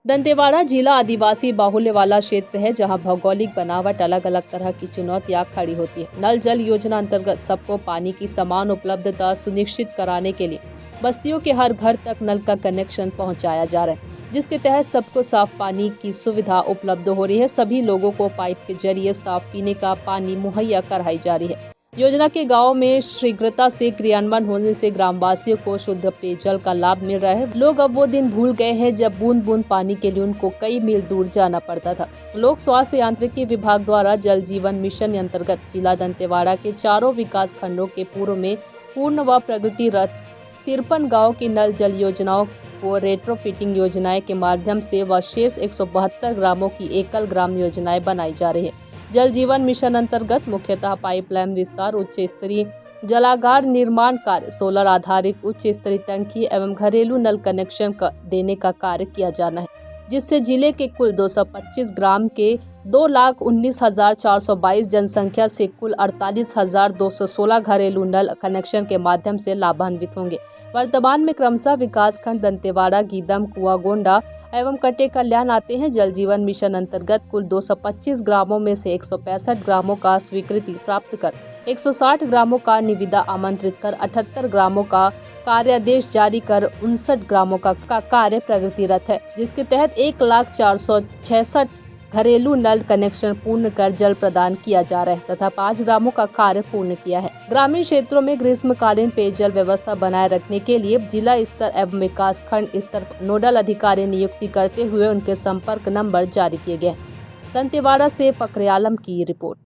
दंतेवाड़ा जिला आदिवासी बाहुल्य वाला क्षेत्र है, जहां भौगोलिक बनावट अलग अलग तरह की चुनौतियां खड़ी होती है। नल जल योजना अंतर्गत सबको पानी की समान उपलब्धता सुनिश्चित कराने के लिए बस्तियों के हर घर तक नल का कनेक्शन पहुंचाया जा रहा है, जिसके तहत सबको साफ पानी की सुविधा उपलब्ध हो रही है। सभी लोगों को पाइप के जरिए साफ पीने का पानी मुहैया कराई जा रही है। योजना के गांव में शीघ्रता से क्रियान्वयन होने से ग्रामवासियों को शुद्ध पेयजल का लाभ मिल रहा है। लोग अब वो दिन भूल गए हैं जब बूंद बूंद पानी के लिए उनको कई मील दूर जाना पड़ता था। लोक स्वास्थ्य यांत्रिकी विभाग द्वारा जल जीवन मिशन अंतर्गत जिला दंतेवाड़ा के चारों विकास खंडों के पूर्व में पूर्ण व प्रगतिरत 53 गाँव की नल जल योजनाओं को रेट्रोफिटिंग योजनाएं के माध्यम से व शेष 172 ग्रामों की एकल ग्राम योजनाएं बनाई जा रही है। जल जीवन मिशन अंतर्गत मुख्यतः पाइपलाइन विस्तार, उच्च स्तरीय जलागार निर्माण कार्य, सोलर आधारित उच्च स्तरीय टंकी एवं घरेलू नल कनेक्शन देने का कार्य किया जाना है, जिससे जिले के कुल 225 ग्राम के 2,19,422 जनसंख्या से कुल 48,216 घरेलू नल कनेक्शन के माध्यम से लाभान्वित होंगे। वर्तमान में क्रमशः विकास खंड दंतेवाड़ा, गीदम, कुआगोंडा एवं कटे कल्याण आते हैं। जल जीवन मिशन अंतर्गत कुल 225 ग्रामों में से 165 ग्रामों का स्वीकृति प्राप्त कर 160 ग्रामों का निविदा आमंत्रित कर 78 ग्रामों का कार्यादेश जारी कर 59 ग्रामों का कार्य प्रगतिरत है, जिसके तहत 1,04,66 घरेलू नल कनेक्शन पूर्ण कर जल प्रदान किया जा रहा है तथा 5 ग्रामों का कार्य पूर्ण किया है। ग्रामीण क्षेत्रों में ग्रीष्मकालीन पेयजल व्यवस्था बनाए रखने के लिए जिला स्तर एवं विकास खंड स्तर पर नोडल अधिकारी नियुक्ति करते हुए उनके संपर्क नंबर जारी किए गए। दंतेवाड़ा से फखरे आलम की रिपोर्ट।